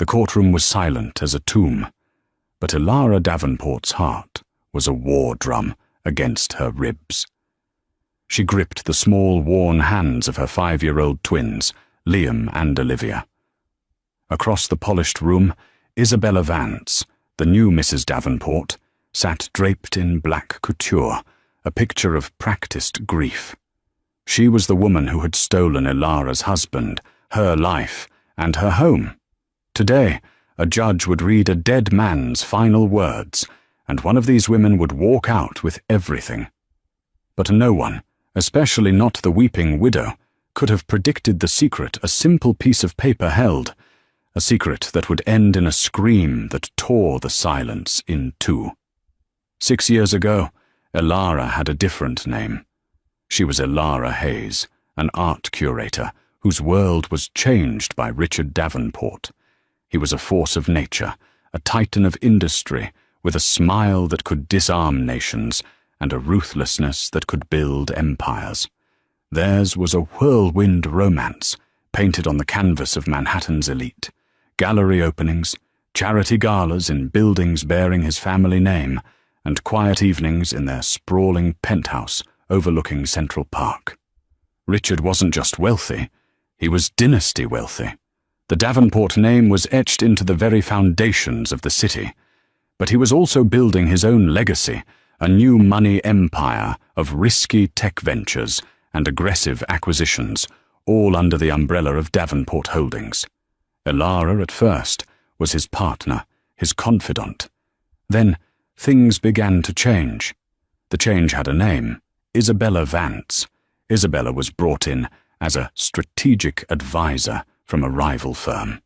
The courtroom was silent as a tomb, but Elara Davenport's heart was a war drum against her ribs. She gripped the small, worn hands of her 5-year-old twins, Liam and Olivia. Across the polished room, Isabella Vance, the new Mrs. Davenport, sat draped in black couture, a picture of practiced grief. She was the woman who had stolen Elara's husband, her life, and her home. Today, a judge would read a dead man's final words, and one of these women would walk out with everything. But no one, especially not the weeping widow, could have predicted the secret a simple piece of paper held, a secret that would end in a scream that tore the silence in two. 6 years ago, Elara had a different name. She was Elara Hayes, an art curator whose world was changed by Richard Davenport. He was a force of nature, a titan of industry, with a smile that could disarm nations and a ruthlessness that could build empires. Theirs was a whirlwind romance, painted on the canvas of Manhattan's elite. Gallery openings, charity galas in buildings bearing his family name, and quiet evenings in their sprawling penthouse overlooking Central Park. Richard wasn't just wealthy, he was dynasty wealthy. The Davenport name was etched into the very foundations of the city. But he was also building his own legacy, a new money empire of risky tech ventures and aggressive acquisitions, all under the umbrella of Davenport Holdings. Elara, at first, was his partner, his confidant. Then, things began to change. The change had a name, Isabella Vance. Isabella was brought in as a strategic advisor from a rival firm.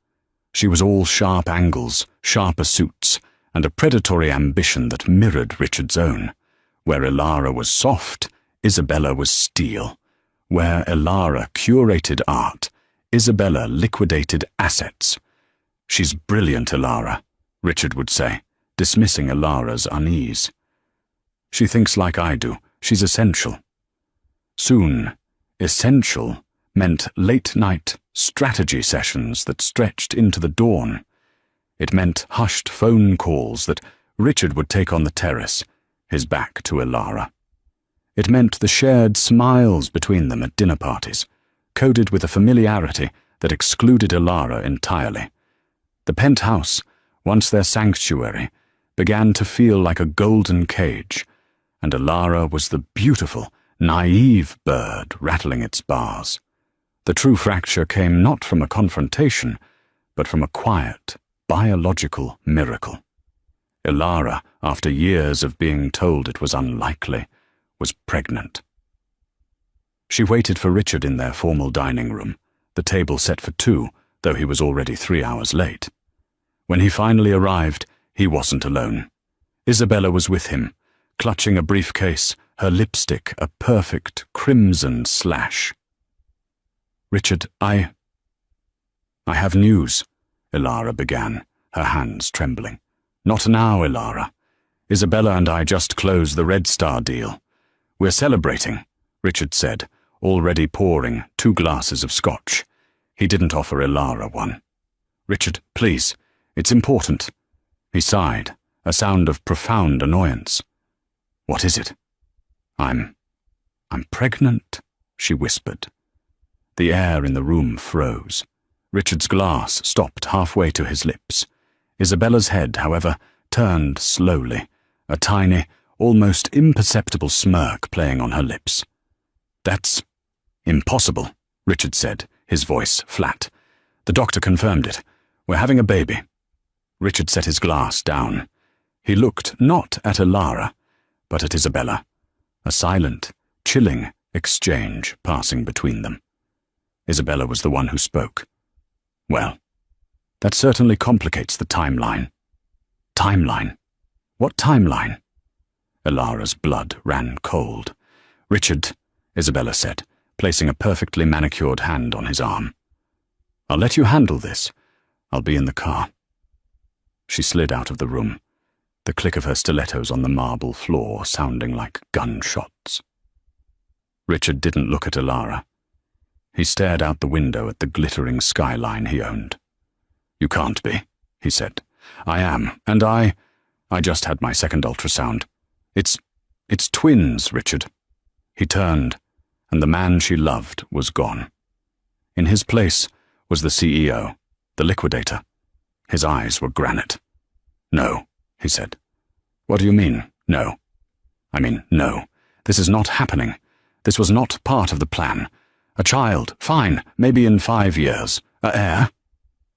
She was all sharp angles, sharper suits, and a predatory ambition that mirrored Richard's own. Where Elara was soft, Isabella was steel. Where Elara curated art, Isabella liquidated assets. "She's brilliant, Elara," Richard would say, dismissing Elara's unease. "She thinks like I do. She's essential." Soon, essential meant late-night strategy sessions that stretched into the dawn. It meant hushed phone calls that Richard would take on the terrace, his back to Elara. It meant the shared smiles between them at dinner parties, coded with a familiarity that excluded Elara entirely. The penthouse, once their sanctuary, began to feel like a golden cage, and Elara was the beautiful, naive bird rattling its bars. The true fracture came not from a confrontation, but from a quiet, biological miracle. Elara, after years of being told it was unlikely, was pregnant. She waited for Richard in their formal dining room, the table set for 2, though he was already 3 hours late. When he finally arrived, he wasn't alone. Isabella was with him, clutching a briefcase, her lipstick a perfect crimson slash. "Richard, I have news," Elara began, her hands trembling. "Not now, Elara. Isabella and I just closed the Red Star deal. We're celebrating," Richard said, already pouring 2 glasses of scotch. He didn't offer Elara one. "Richard, please, it's important." He sighed, a sound of profound annoyance. "What is it?" I'm pregnant," she whispered. The air in the room froze. Richard's glass stopped halfway to his lips. Isabella's head, however, turned slowly, a tiny, almost imperceptible smirk playing on her lips. "That's impossible," Richard said, his voice flat. "The doctor confirmed it. We're having a baby." Richard set his glass down. He looked not at Elara, but at Isabella, a silent, chilling exchange passing between them. Isabella was the one who spoke. "Well, that certainly complicates the timeline." "Timeline? What timeline?" Elara's blood ran cold. "Richard," Isabella said, placing a perfectly manicured hand on his arm. "I'll let you handle this. I'll be in the car." She slid out of the room, the click of her stilettos on the marble floor sounding like gunshots. Richard didn't look at Elara. He stared out the window at the glittering skyline he owned. You can't be, he said. I am, and I just had my second ultrasound. It's twins, Richard. He turned, and the man she loved was gone. In his place was the CEO, the liquidator. His eyes were granite. No, he said. What do you mean, no? I mean, no. This is not happening. This was not part of the plan. A child, fine, maybe in 5 years. A heir.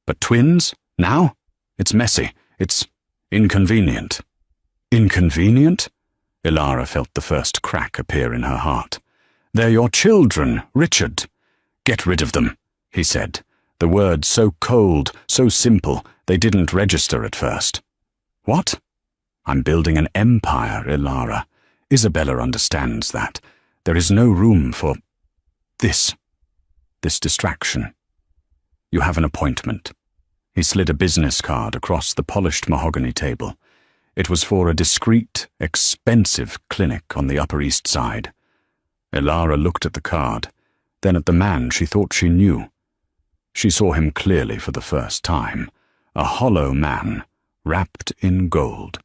But twins? Now? It's messy. It's inconvenient. Inconvenient? Ilara felt the first crack appear in her heart. They're your children, Richard. Get rid of them, he said, the words so cold, so simple, they didn't register at first. What? I'm building an empire, Ilara. Isabella understands that. There is no room for this distraction. You have an appointment. He slid a business card across the polished mahogany table. It was for a discreet, expensive clinic on the Upper East Side. Ilara looked at the card, then at the man she thought she knew. She saw him clearly for the first time, a hollow man, wrapped in gold.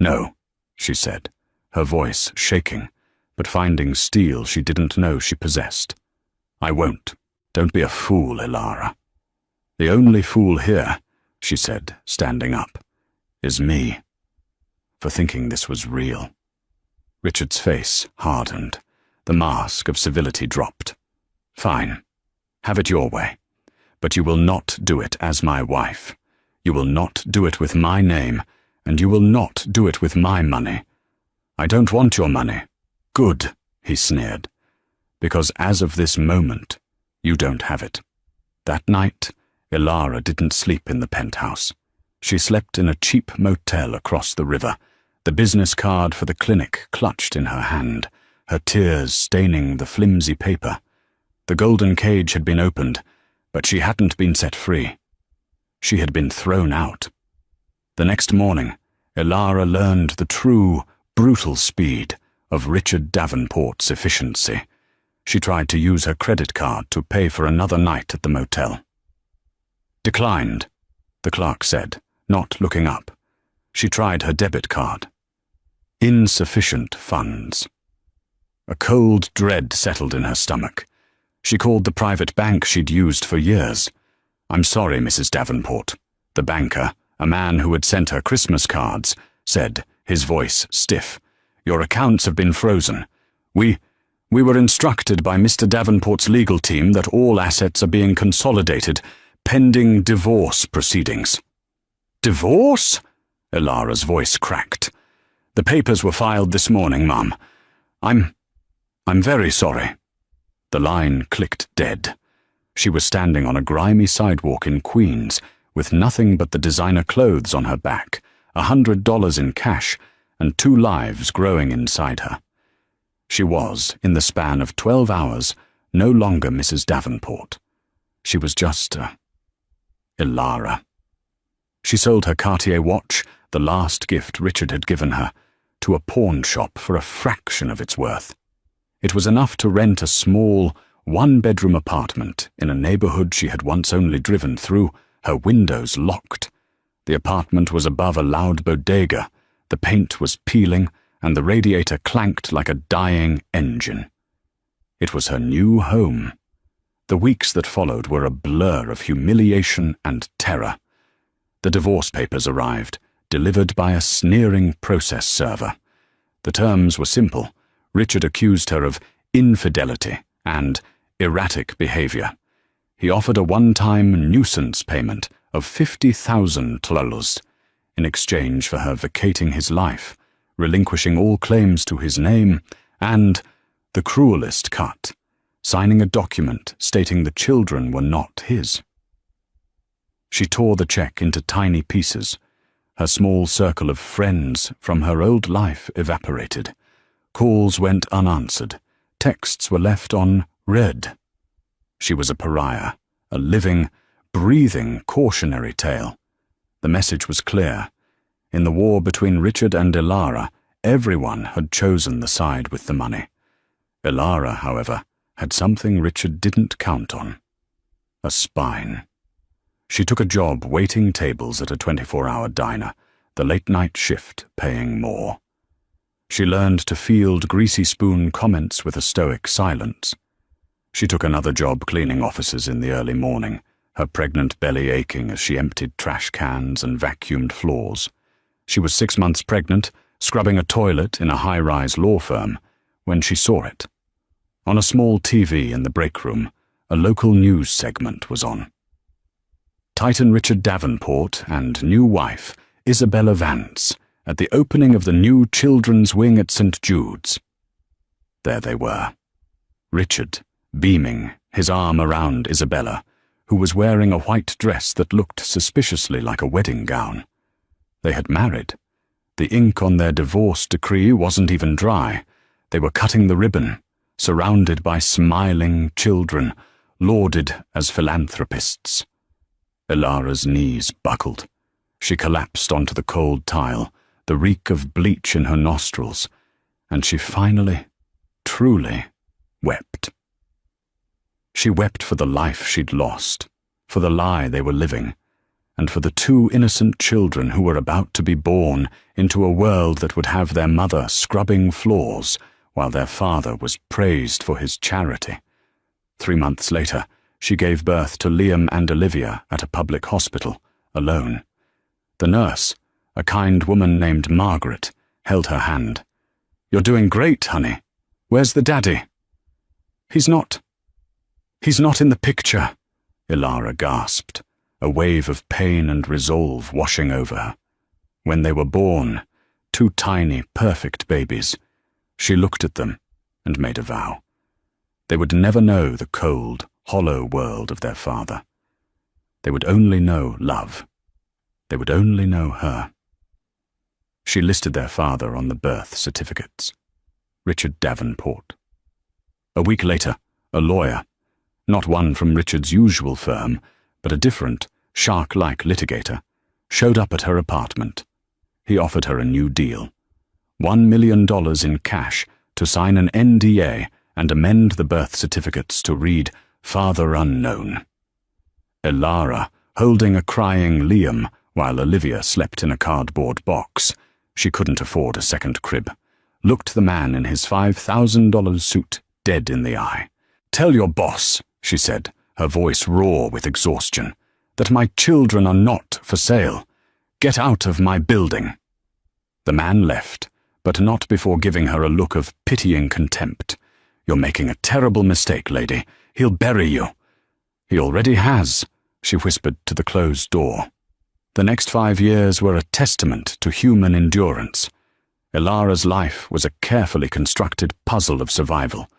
No, she said, her voice shaking, but finding steel she didn't know she possessed. I won't. Don't be a fool, Ilara. The only fool here, she said, standing up, is me, for thinking this was real. Richard's face hardened. The mask of civility dropped. Fine. Have it your way. But you will not do it as my wife. You will not do it with my name, and you will not do it with my money. I don't want your money. Good, he sneered. Because as of this moment, you don't have it. That night, Ilara didn't sleep in the penthouse. She slept in a cheap motel across the river, the business card for the clinic clutched in her hand, her tears staining the flimsy paper. The golden cage had been opened, but she hadn't been set free. She had been thrown out. The next morning, Ilara learned the true, brutal speed of Richard Davenport's efficiency. She tried to use her credit card to pay for another night at the motel. Declined, the clerk said, not looking up. She tried her debit card. Insufficient funds. A cold dread settled in her stomach. She called the private bank she'd used for years. I'm sorry, Mrs. Davenport. The banker, a man who had sent her Christmas cards, said, his voice stiff. Your accounts have been frozen. We were instructed by Mr. Davenport's legal team that all assets are being consolidated, pending divorce proceedings. Divorce? Ilara's voice cracked. The papers were filed this morning, Mum. I'm very sorry. The line clicked dead. She was standing on a grimy sidewalk in Queens, with nothing but the designer clothes on her back, $100 in cash, and 2 lives growing inside her. She was, in the span of 12 hours, no longer Mrs. Davenport. She was just Ilara. She sold her Cartier watch, the last gift Richard had given her, to a pawn shop for a fraction of its worth. It was enough to rent a small, 1-bedroom apartment in a neighborhood she had once only driven through, her windows locked. The apartment was above a loud bodega, the paint was peeling, and the radiator clanked like a dying engine. It was her new home. The weeks that followed were a blur of humiliation and terror. The divorce papers arrived, delivered by a sneering process server. The terms were simple. Richard accused her of infidelity and erratic behavior. He offered a one-time nuisance payment of 50,000 tlalos in exchange for her vacating his life, relinquishing all claims to his name, and, the cruelest cut, signing a document stating the children were not his. She tore the check into tiny pieces. Her small circle of friends from her old life evaporated. Calls went unanswered. Texts were left on read. She was a pariah, a living, breathing cautionary tale. The message was clear. In the war between Richard and Ilara, everyone had chosen the side with the money. Ilara, however, had something Richard didn't count on. A spine. She took a job waiting tables at a 24-hour diner, the late-night shift paying more. She learned to field greasy spoon comments with a stoic silence. She took another job cleaning offices in the early morning, her pregnant belly aching as she emptied trash cans and vacuumed floors. She was 6 months pregnant, scrubbing a toilet in a high-rise law firm, when she saw it. On a small TV in the break room, a local news segment was on. Titan Richard Davenport and new wife, Isabella Vance, at the opening of the new children's wing at St. Jude's. There they were. Richard, beaming, his arm around Isabella, who was wearing a white dress that looked suspiciously like a wedding gown. They had married. The ink on their divorce decree wasn't even dry. They were cutting the ribbon, surrounded by smiling children, lauded as philanthropists. Ilara's knees buckled. She collapsed onto the cold tile, the reek of bleach in her nostrils, and she finally, truly, wept. She wept for the life she'd lost, for the lie they were living, and for the 2 innocent children who were about to be born into a world that would have their mother scrubbing floors while their father was praised for his charity. 3 months later, she gave birth to Liam and Olivia at a public hospital, alone. The nurse, a kind woman named Margaret, held her hand. "You're doing great, honey. Where's the daddy?" He's not in the picture," Ilara gasped, a wave of pain and resolve washing over her. When they were born, 2 tiny, perfect babies, she looked at them and made a vow. They would never know the cold, hollow world of their father. They would only know love. They would only know her. She listed their father on the birth certificates. Richard Davenport. A week later, a lawyer, not one from Richard's usual firm, but a different, shark-like litigator, showed up at her apartment. He offered her a new deal. $1 million in cash to sign an NDA and amend the birth certificates to read Father Unknown. Ilara, holding a crying Liam while Olivia slept in a cardboard box, she couldn't afford a second crib, looked the man in his $5,000 suit dead in the eye. "Tell your boss," she said, her voice raw with exhaustion, "that my children are not for sale. Get out of my building." The man left, but not before giving her a look of pitying contempt. "You're making a terrible mistake, lady. He'll bury you." "He already has," she whispered to the closed door. The next 5 years were a testament to human endurance. Ilara's life was a carefully constructed puzzle of survival.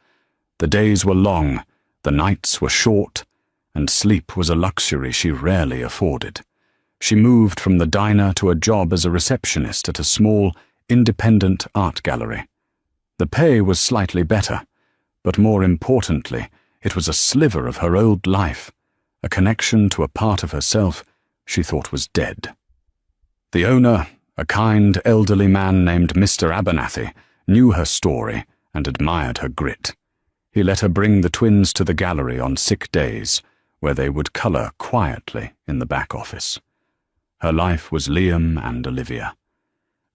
The days were long, the nights were short, and sleep was a luxury she rarely afforded. She moved from the diner to a job as a receptionist at a small, independent art gallery. The pay was slightly better, but more importantly, it was a sliver of her old life, a connection to a part of herself she thought was dead. The owner, a kind elderly man named Mr. Abernathy, knew her story and admired her grit. He let her bring the twins to the gallery on sick days, where they would colour quietly in the back office. Her life was Liam and Olivia.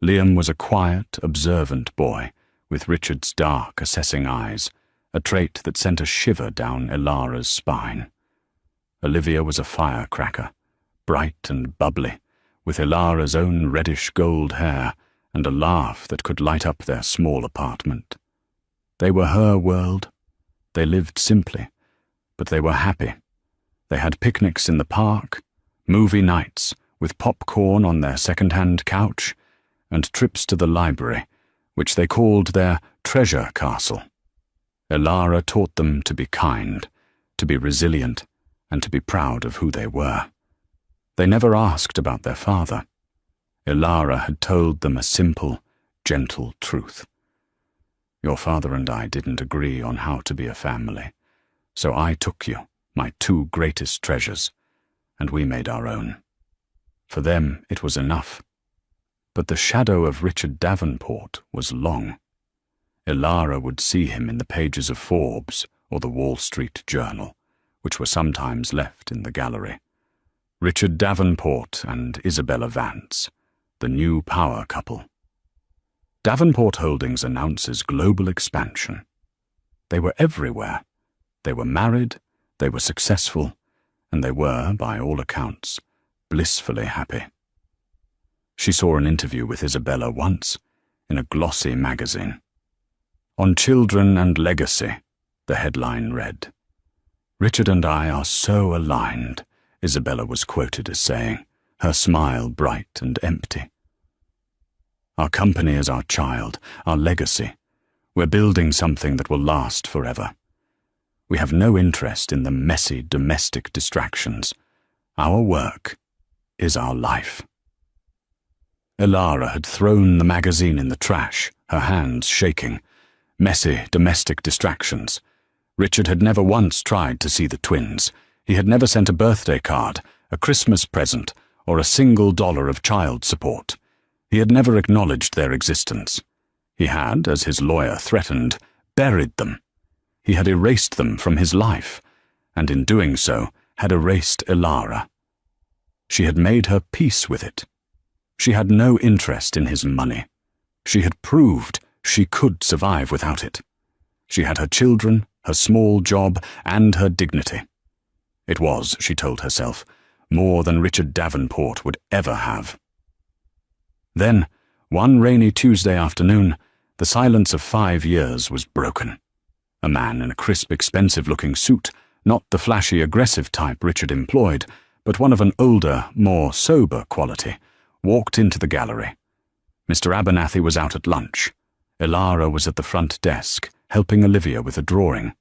Liam was a quiet, observant boy, with Richard's dark, assessing eyes, a trait that sent a shiver down Ilara's spine. Olivia was a firecracker, bright and bubbly, with Ilara's own reddish-gold hair and a laugh that could light up their small apartment. They were her world. They lived simply, but they were happy. They had picnics in the park, movie nights with popcorn on their second-hand couch, and trips to the library, which they called their treasure castle. Ilara taught them to be kind, to be resilient, and to be proud of who they were. They never asked about their father. Ilara had told them a simple, gentle truth. "Your father and I didn't agree on how to be a family, so I took you, my 2 greatest treasures, and we made our own." For them it was enough. But the shadow of Richard Davenport was long. Ilara would see him in the pages of Forbes or the Wall Street Journal, which were sometimes left in the gallery. Richard Davenport and Isabella Vance, the new power couple. Davenport Holdings announces global expansion. They were everywhere. They were married, they were successful, and they were, by all accounts, blissfully happy. She saw an interview with Isabella once in a glossy magazine. On Children and Legacy, the headline read, "Richard and I are so aligned," Isabella was quoted as saying, her smile bright and empty. "Our company is our child, our legacy. We're building something that will last forever. We have no interest in the messy domestic distractions. Our work is our life." Ilara had thrown the magazine in the trash, her hands shaking. Messy domestic distractions. Richard had never once tried to see the twins. He had never sent a birthday card, a Christmas present, or a single dollar of child support. He had never acknowledged their existence. He had, as his lawyer threatened, buried them. He had erased them from his life, and in doing so had erased Ilara. She had made her peace with it. She had no interest in his money. She had proved she could survive without it. She had her children, her small job, and her dignity. It was, she told herself, more than Richard Davenport would ever have. Then, one rainy Tuesday afternoon, the silence of 5 years was broken. A man in a crisp, expensive-looking suit, not the flashy, aggressive type Richard employed, but one of an older, more sober quality, walked into the gallery. Mr. Abernathy was out at lunch. Ilara was at the front desk, helping Olivia with a drawing.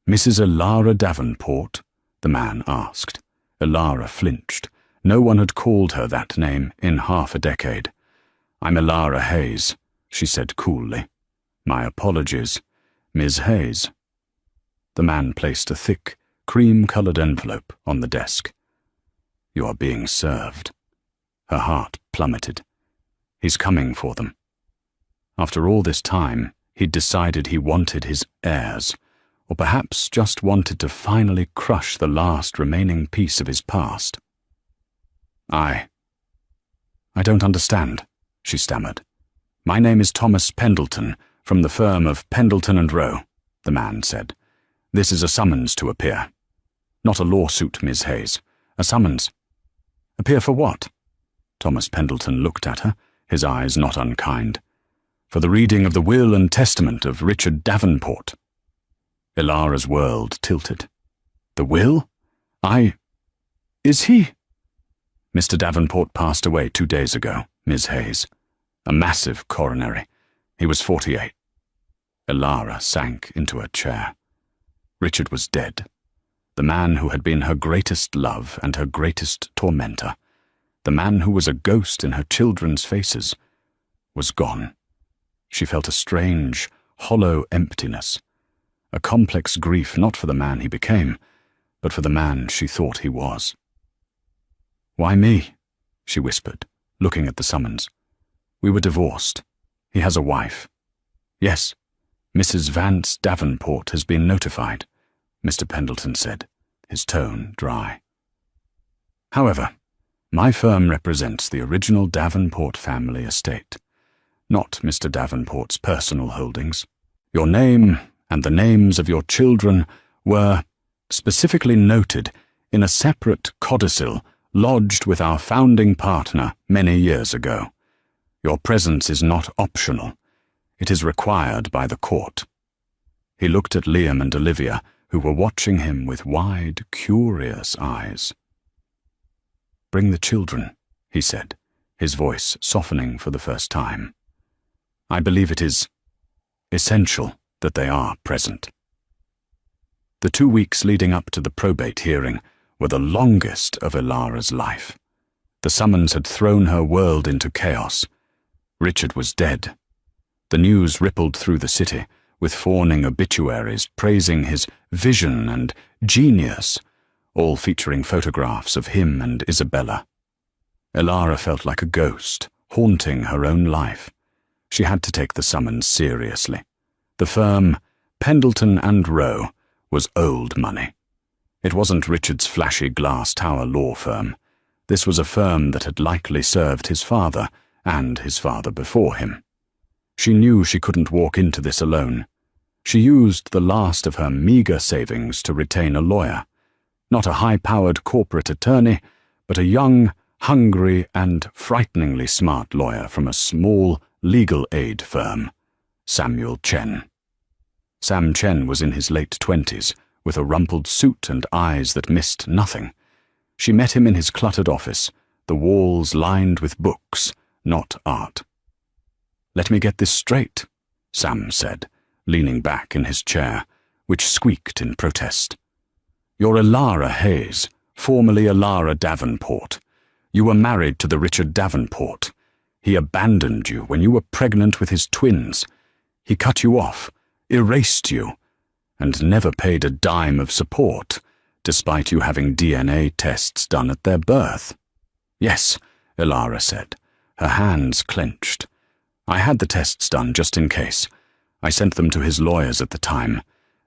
"Mrs. Ilara Davenport?" the man asked. Ilara flinched. No one had called her that name in half a decade. "I'm Ilara Hayes," she said coolly. "My apologies, Ms. Hayes." The man placed a thick, cream-colored envelope on the desk. "You are being served." Her heart plummeted. He's coming for them. After all this time, he'd decided he wanted his heirs, or perhaps just wanted to finally crush the last remaining piece of his past. I don't understand," she stammered. "My name is Thomas Pendleton, from the firm of Pendleton and Rowe," the man said. "This is a summons to appear." "Not a lawsuit, Miss Hayes. A summons." "Appear for what?" Thomas Pendleton looked at her, his eyes not unkind. "For the reading of the will and testament of Richard Davenport." Ilara's world tilted. "The will? Is he?" "Mr. Davenport passed away 2 days ago, Miss Hayes. A massive coronary. He was 48. Ilara sank into a chair. Richard was dead. The man who had been her greatest love and her greatest tormentor, the man who was a ghost in her children's faces, was gone. She felt a strange, hollow emptiness, a complex grief not for the man he became, but for the man she thought he was. "Why me?" she whispered, looking at the summons. "We were divorced. He has a wife." "Yes, Mrs. Vance Davenport has been notified," Mr. Pendleton said, his tone dry. "However, my firm represents the original Davenport family estate, not Mr. Davenport's personal holdings. Your name and the names of your children were specifically noted in a separate codicil lodged with our founding partner many years ago. Your presence is not optional. It is required by the court." He looked at Liam and Olivia, who were watching him with wide, curious eyes. "Bring the children," he said, his voice softening for the first time. "I believe it is essential that they are present." The 2 weeks leading up to the probate hearing were the longest of Ilara's life. The summons had thrown her world into chaos. Richard was dead. The news rippled through the city, with fawning obituaries praising his vision and genius, all featuring photographs of him and Isabella. Ilara felt like a ghost, haunting her own life. She had to take the summons seriously. The firm, Pendleton and Rowe, was old money. It wasn't Richard's flashy glass tower law firm. This was a firm that had likely served his father and his father before him. She knew she couldn't walk into this alone. She used the last of her meagre savings to retain a lawyer, not a high-powered corporate attorney, but a young, hungry, and frighteningly smart lawyer from a small legal aid firm, Samuel Chen. Sam Chen was in his late 20s, with a rumpled suit and eyes that missed nothing. She met him in his cluttered office, the walls lined with books, not art. "Let me get this straight," Sam said, leaning back in his chair, which squeaked in protest. "You're Elara Hayes, formerly Elara Davenport. You were married to the Richard Davenport. He abandoned you when you were pregnant with his twins. He cut you off, erased you, and never paid a dime of support, despite you having DNA tests done at their birth." "Yes," Elara said, her hands clenched. "I had the tests done just in case. I sent them to his lawyers at the time.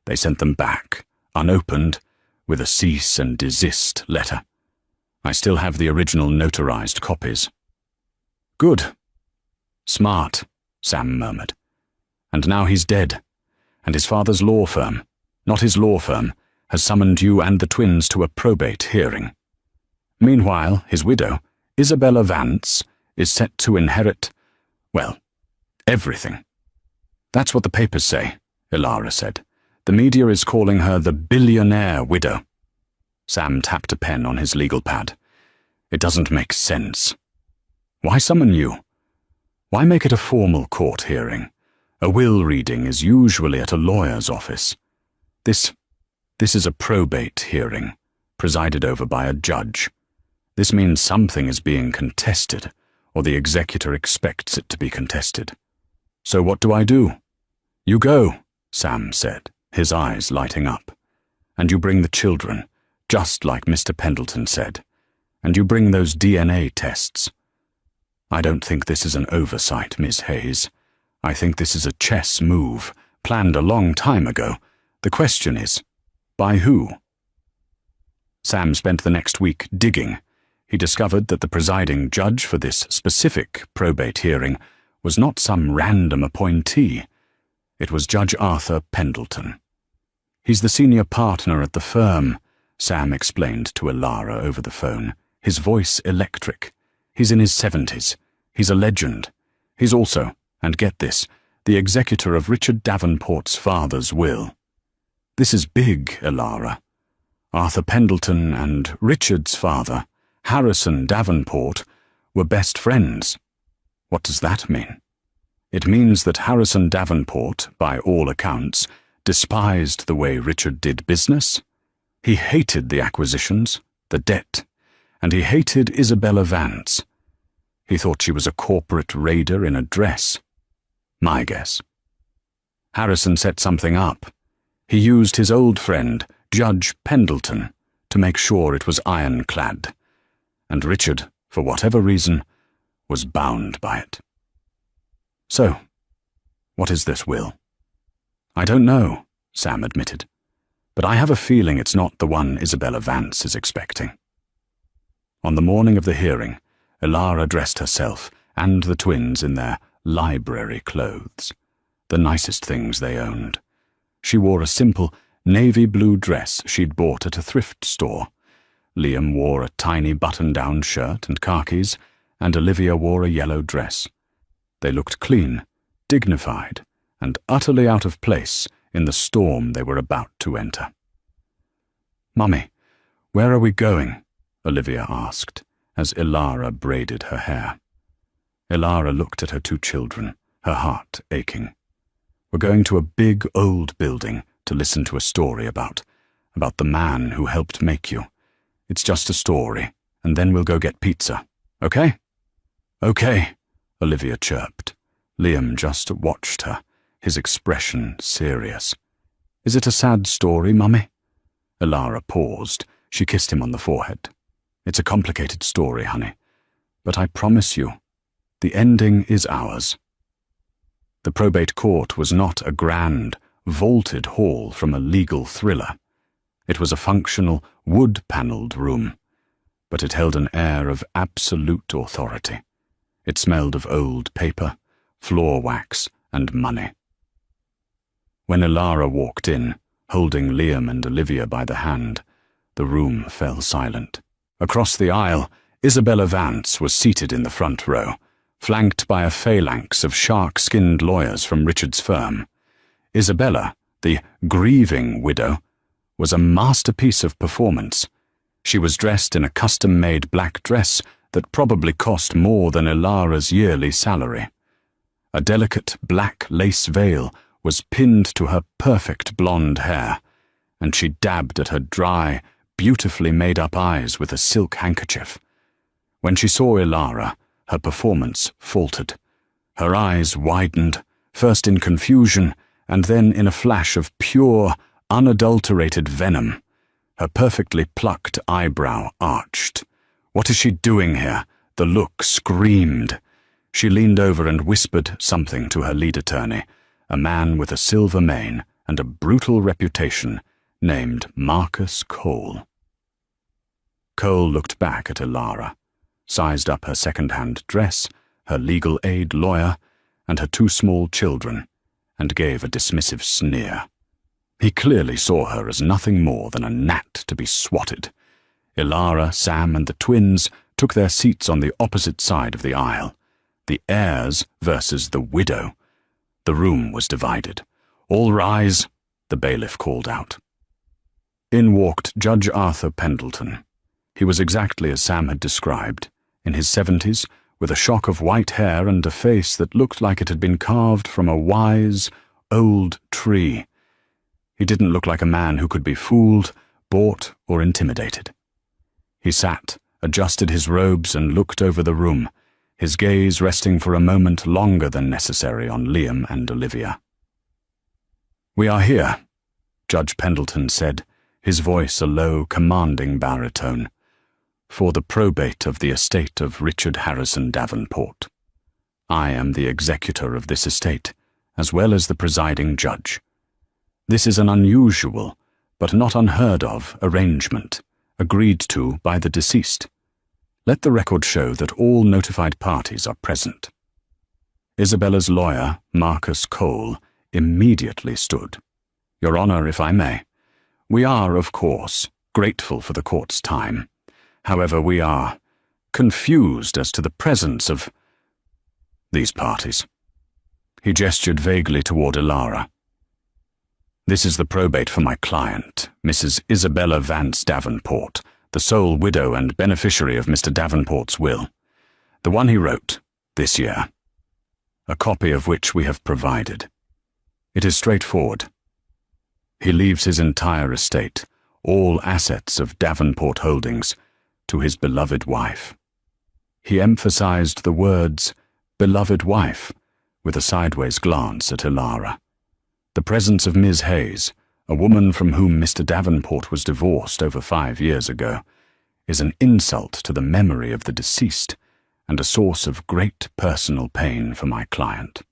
They sent them back, unopened, with a cease and desist letter. I still have the original notarized copies." "Good. Smart," Sam murmured. "And now he's dead, and his father's law firm, not his law firm, has summoned you and the twins to a probate hearing. Meanwhile, his widow, Isabella Vance, is set to inherit, well, everything." "That's what the papers say," Elara said. "The media is calling her the billionaire widow." Sam tapped a pen on his legal pad. "It doesn't make sense. Why summon you? Why make it a formal court hearing? A will reading is usually at a lawyer's office. This is a probate hearing, presided over by a judge. This means something is being contested, or the executor expects it to be contested. So what do I do?" "You go," Sam said, his eyes lighting up. "And you bring the children, just like Mr. Pendleton said. And you bring those DNA tests. I don't think this is an oversight, Miss Hayes. I think this is a chess move, planned a long time ago. The question is, by who?" Sam spent the next week digging. He discovered that the presiding judge for this specific probate hearing was not some random appointee. It was Judge Arthur Pendleton. "He's the senior partner at the firm," Sam explained to Elara over the phone, his voice electric. "He's in his 70s. He's a legend. He's also, and get this, the executor of Richard Davenport's father's will. This is big, Elara. Arthur Pendleton and Richard's father, Harrison Davenport, were best friends. What does that mean? It means that Harrison Davenport, by all accounts, despised the way Richard did business. He hated the acquisitions, the debt, and he hated Isabella Vance. He thought she was a corporate raider in a dress. My guess. Harrison set something up. He used his old friend, Judge Pendleton, to make sure it was ironclad. And Richard, for whatever reason, was bound by it. So, what is this will? I don't know, Sam admitted, but I have a feeling it's not the one Isabella Vance is expecting. On the morning of the hearing, Elara dressed herself and the twins in their library clothes, the nicest things they owned. She wore a simple navy blue dress she'd bought at a thrift store. Liam wore a tiny button-down shirt and khakis, and Olivia wore a yellow dress. They looked clean, dignified, and utterly out of place in the storm they were about to enter. "Mummy, where are we going?" Olivia asked, as Elara braided her hair. Elara looked at her two children, her heart aching. "We're going to a big old building to listen to a story about the man who helped make you. It's just a story, and then we'll go get pizza. Okay?" "Okay," Olivia chirped. Liam just watched her, his expression serious. "Is it a sad story, Mummy?" Elara paused. She kissed him on the forehead. "It's a complicated story, honey, but I promise you, the ending is ours." The probate court was not a grand, vaulted hall from a legal thriller. It was a functional, wood-panelled room. but it held an air of absolute authority. It smelled of old paper, floor wax, and money. When Ilara walked in, holding Liam and Olivia by the hand, the room fell silent. Across the aisle, Isabella Vance was seated in the front row, flanked by a phalanx of shark-skinned lawyers from Richard's firm. Isabella, the grieving widow, was a masterpiece of performance. She was dressed in a custom-made black dress that probably cost more than Ilara's yearly salary. A delicate black lace veil was pinned to her perfect blonde hair, and she dabbed at her dry, beautifully made-up eyes with a silk handkerchief. When she saw Ilara, her performance faltered. Her eyes widened, first in confusion, and then in a flash of pure, unadulterated venom. Her perfectly plucked eyebrow arched. "What is she doing here?" The look screamed. She leaned over and whispered something to her lead attorney, a man with a silver mane and a brutal reputation, named Marcus Cole. Cole looked back at Ilara, sized up her second-hand dress, her legal aid lawyer, and her 2 small children, and gave a dismissive sneer. He clearly saw her as nothing more than a gnat to be swatted. Ilara, Sam, and the twins took their seats on the opposite side of the aisle. The heirs versus the widow. The room was divided. "All rise," the bailiff called out. In walked Judge Arthur Pendleton. He was exactly as Sam had described, in his 70s, with a shock of white hair and a face that looked like it had been carved from a wise, old tree. He didn't look like a man who could be fooled, bought, or intimidated. He sat, adjusted his robes, and looked over the room, his gaze resting for a moment longer than necessary on Liam and Olivia. "We are here," Judge Pendleton said, his voice a low, commanding baritone, "for the probate of the estate of Richard Harrison Davenport. I am the executor of this estate, as well as the presiding judge. This is an unusual, but not unheard of, arrangement, agreed to by the deceased. Let the record show that all notified parties are present." Isabella's lawyer, Marcus Cole, immediately stood. "Your Honor, if I may, we are, of course, grateful for the court's time. However, we are confused as to the presence of these parties." He gestured vaguely toward Ilara. "This is the probate for my client, Mrs. Isabella Vance Davenport, the sole widow and beneficiary of Mr. Davenport's will, the one he wrote this year, a copy of which we have provided. It is straightforward. He leaves his entire estate, all assets of Davenport Holdings, to his beloved wife." He emphasized the words, "beloved wife," with a sideways glance at Ilara. The presence of Ms. Hayes, a woman from whom Mr. Davenport was divorced over 5 years ago, is an insult to the memory of the deceased and a source of great personal pain for my client."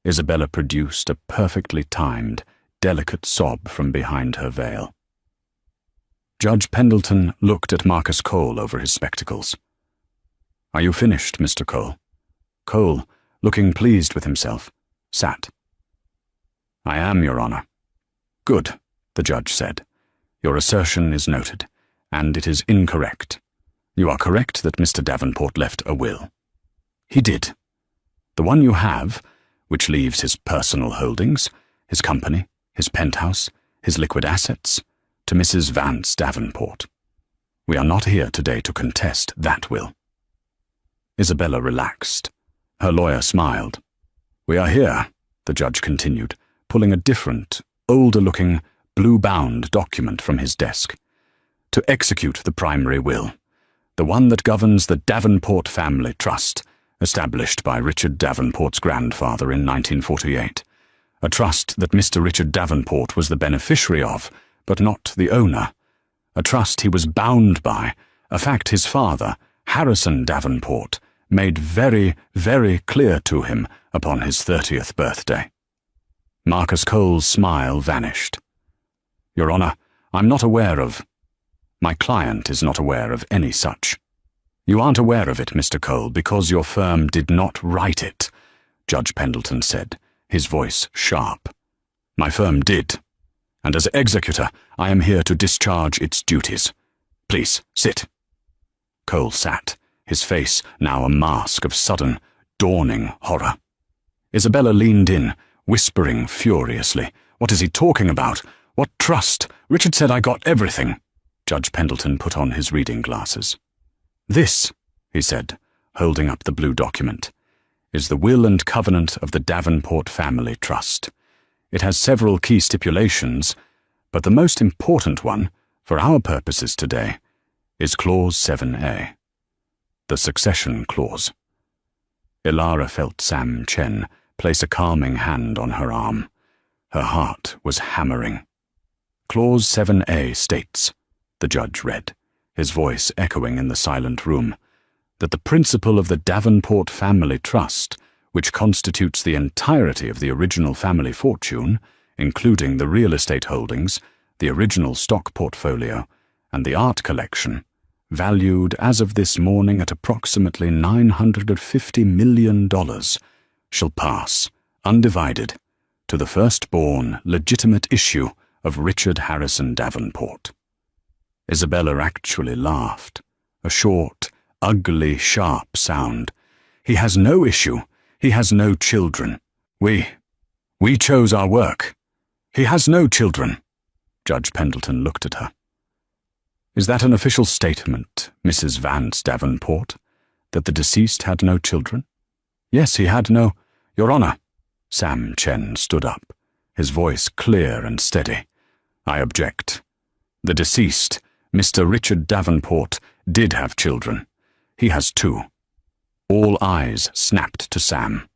Isabella produced a perfectly timed, delicate sob from behind her veil. Judge Pendleton looked at Marcus Cole over his spectacles. "Are you finished, Mr. Cole?" Cole, looking pleased with himself, sat. "I am, Your Honor." "Good," the judge said. "Your assertion is noted, and it is incorrect. You are correct that Mr. Davenport left a will." "He did. The one you have, which leaves his personal holdings, his company, his penthouse, his liquid assets, to Mrs. Vance Davenport. We are not here today to contest that will." Isabella relaxed. Her lawyer smiled. "We are here," the judge continued, pulling a different, older-looking, blue-bound document from his desk, "to execute the primary will, the one that governs the Davenport Family Trust, established by Richard Davenport's grandfather in 1948, a trust that Mr. Richard Davenport was the beneficiary of, but not the owner, a trust he was bound by, a fact his father, Harrison Davenport, made very, very clear to him upon his 30th birthday." Marcus Cole's smile vanished. "Your Honor, I'm not aware of—" My client is not aware of any such. You aren't aware of it, Mr. Cole, because your firm did not write it, Judge Pendleton said, his voice sharp. My firm did, and as executor, I am here to discharge its duties. Please, sit. Cole sat, his face now a mask of sudden, dawning horror. Isabella leaned in, whispering furiously. What is he talking about? What trust? Richard said I got everything. Judge Pendleton put on his reading glasses. This, he said, holding up the blue document, is the will and covenant of the Davenport Family Trust. It has several key stipulations, but the most important one, for our purposes today, is Clause 7A, the succession clause. Ilara felt Sam Chen place a calming hand on her arm. Her heart was hammering. Clause 7A states, the judge read, his voice echoing in the silent room, that the principle of the Davenport Family Trust, which constitutes the entirety of the original family fortune, including the real estate holdings, the original stock portfolio, and the art collection, valued as of this morning at approximately $950 million, shall pass, undivided, to the firstborn legitimate issue of Richard Harrison Davenport. Isabella actually laughed, a short, ugly, sharp sound. He has no issue. He has no children. We chose our work. He has no children. Judge Pendleton looked at her. Is that an official statement, Mrs. Vance Davenport, that the deceased had no children? Yes, he had no... Your Honor. Sam Chen stood up, his voice clear and steady. I object. The deceased, Mr. Richard Davenport, did have children. He has 2. All eyes snapped to Sam.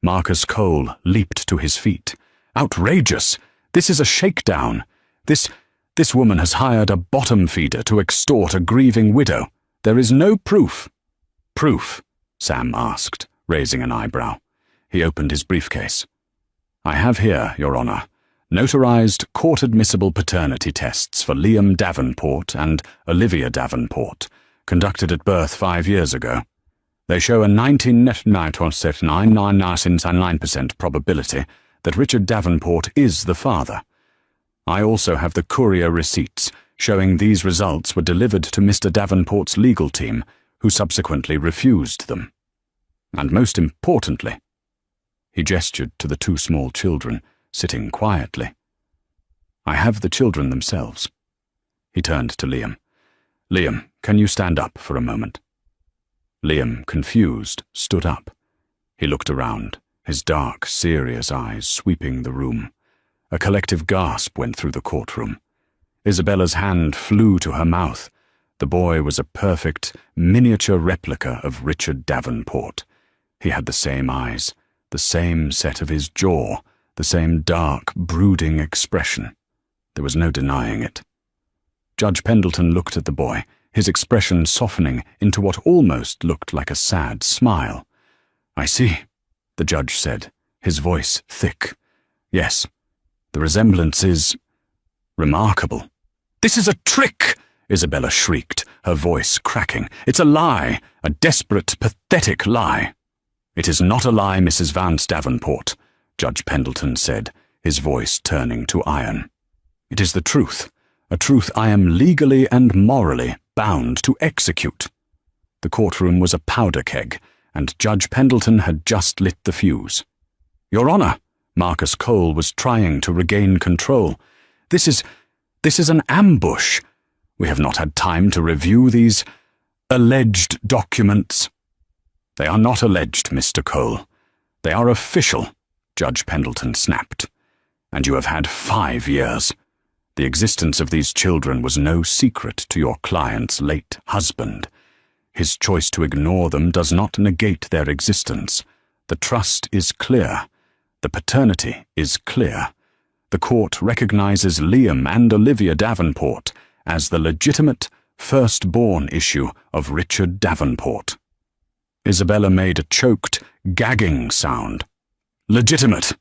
Marcus Cole leaped to his feet. Outrageous! This is a shakedown. This woman has hired a bottom feeder to extort a grieving widow. There is no proof. Proof? Sam asked, raising an eyebrow. He opened his briefcase. I have here, Your Honor, notarized court-admissible paternity tests for Liam Davenport and Olivia Davenport, conducted at birth 5 years ago. They show a 99.9% probability that Richard Davenport is the father. I also have the courier receipts showing these results were delivered to Mr. Davenport's legal team, who subsequently refused them. And most importantly, he gestured to the 2 small children, sitting quietly. I have the children themselves. He turned to Liam. Liam, can you stand up for a moment? Liam, confused, stood up. He looked around, his dark, serious eyes sweeping the room. A collective gasp went through the courtroom. Isabella's hand flew to her mouth. The boy was a perfect, miniature replica of Richard Davenport. He had the same eyes, the same set of his jaw, the same dark, brooding expression. There was no denying it. Judge Pendleton looked at the boy, his expression softening into what almost looked like a sad smile. I see, the judge said, his voice thick. Yes, the resemblance is remarkable. This is a trick, Isabella shrieked, her voice cracking. It's a lie, a desperate, pathetic lie. It is not a lie, Mrs. Vance Davenport, Judge Pendleton said, his voice turning to iron. It is the truth, a truth I am legally and morally bound to execute. The courtroom was a powder keg, and Judge Pendleton had just lit the fuse. Your Honor, Marcus Cole was trying to regain control. This is an ambush. We have not had time to review these alleged documents. They are not alleged, Mr. Cole. They are official, Judge Pendleton snapped. And you have had 5 years. The existence of these children was no secret to your client's late husband. His choice to ignore them does not negate their existence. The trust is clear. The paternity is clear. The court recognizes Liam and Olivia Davenport as the legitimate firstborn issue of Richard Davenport. Isabella made a choked, gagging sound. Legitimate.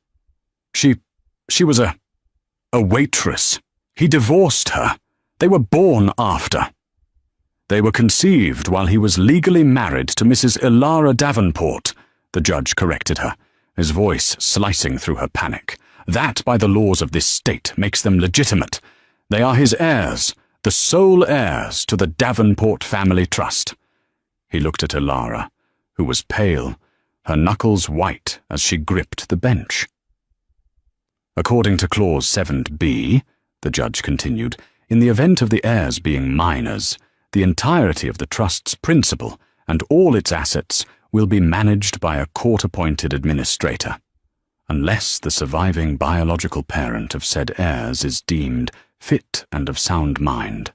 She was a waitress. He divorced her. They were born after. They were conceived while he was legally married to Mrs. Ilara Davenport, the judge corrected her, his voice slicing through her panic. That, by the laws of this state, makes them legitimate. They are his heirs, the sole heirs to the Davenport family trust. He looked at Ilara, who was pale, her knuckles white as she gripped the bench. According to Clause 7b, the judge continued, in the event of the heirs being minors, the entirety of the trust's principal and all its assets will be managed by a court-appointed administrator, unless the surviving biological parent of said heirs is deemed fit and of sound mind.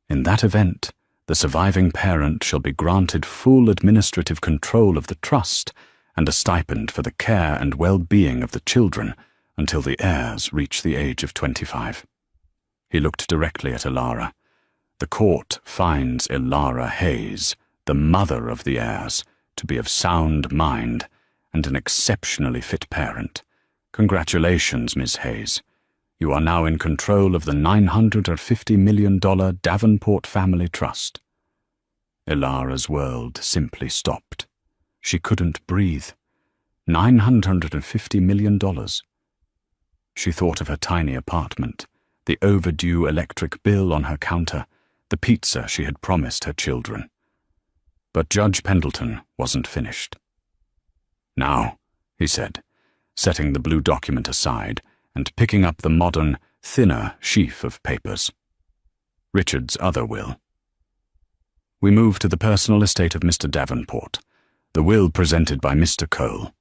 In that event, the surviving parent shall be granted full administrative control of the trust and a stipend for the care and well-being of the children until the heirs reach the age of 25. He looked directly at Ilara. The court finds Ilara Hayes, the mother of the heirs, to be of sound mind and an exceptionally fit parent. Congratulations, Miss Hayes. You are now in control of the $950 million Davenport Family Trust. Ilara's world simply stopped. She couldn't breathe. $950 million. She thought of her tiny apartment, the overdue electric bill on her counter, the pizza she had promised her children. But Judge Pendleton wasn't finished. Now, he said, setting the blue document aside and picking up the modern, thinner sheaf of papers. Richard's other will. We move to the personal estate of Mr. Davenport, the will presented by Mr. Cole.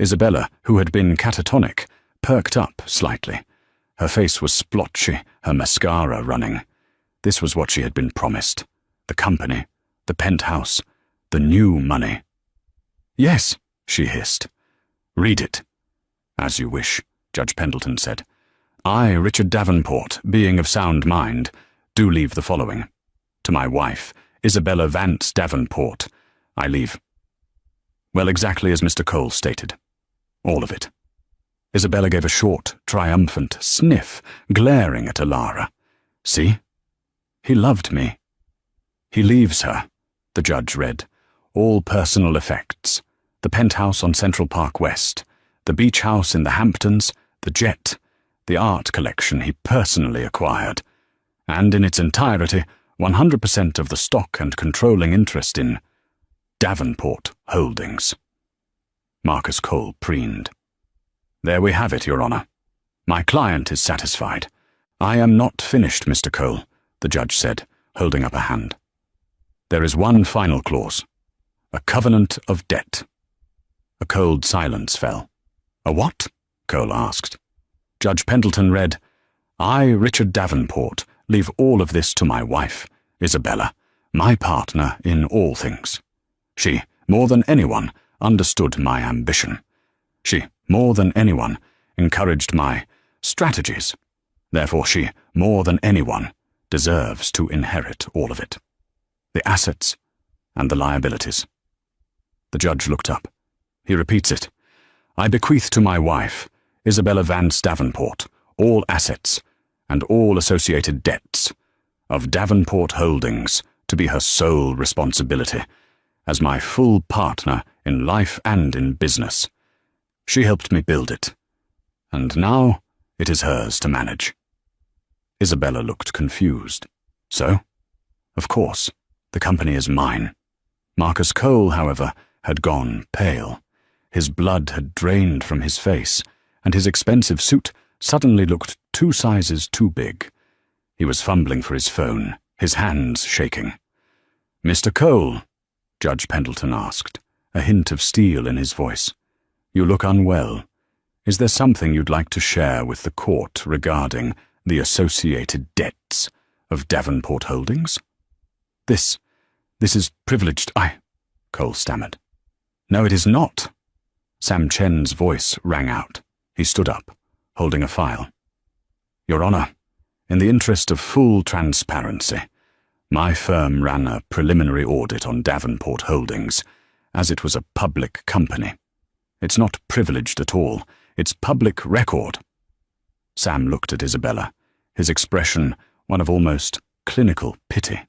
Isabella, who had been catatonic, perked up slightly. Her face was splotchy, her mascara running. This was what she had been promised. The company, the penthouse, the new money. Yes, she hissed. Read it. As you wish, Judge Pendleton said. I, Richard Davenport, being of sound mind, do leave the following. To my wife, Isabella Vance Davenport, I leave. Well, exactly as Mr. Cole stated. All of it. Isabella gave a short, triumphant sniff, glaring at Ilara. See? He loved me. He leaves her, the judge read. All personal effects. The penthouse on Central Park West, the beach house in the Hamptons, the jet, the art collection he personally acquired, and in its entirety, 100% of the stock and controlling interest in Davenport Holdings. Marcus Cole preened. There we have it, Your Honor. My client is satisfied. I am not finished, Mr. Cole, the judge said, holding up a hand. There is one final clause. A covenant of debt. A cold silence fell. A what? Cole asked. Judge Pendleton read, I, Richard Davenport, leave all of this to my wife, Isabella, my partner in all things. She, more than anyone, understood my ambition. She, more than anyone, encouraged my strategies. Therefore she, more than anyone, deserves to inherit all of it. The assets and the liabilities. The judge looked up. He repeats it. I bequeath to my wife, Isabella Vance Davenport, all assets and all associated debts of Davenport Holdings to be her sole responsibility, as my full partner in life and in business. She helped me build it, and now it is hers to manage. Isabella looked confused. So? Of course, the company is mine. Marcus Cole, however, had gone pale. His blood had drained from his face, and his expensive suit suddenly looked 2 sizes too big. He was fumbling for his phone, his hands shaking. Mr. Cole, Judge Pendleton asked, a hint of steel in his voice. You look unwell. Is there something you'd like to share with the court regarding the associated debts of Davenport Holdings? This is privileged. Cole stammered. No, it is not. Sam Chen's voice rang out. He stood up, holding a file. Your Honor, in the interest of full transparency, my firm ran a preliminary audit on Davenport Holdings, as it was a public company. It's not privileged at all. It's public record. Sam looked at Isabella, his expression one of almost clinical pity.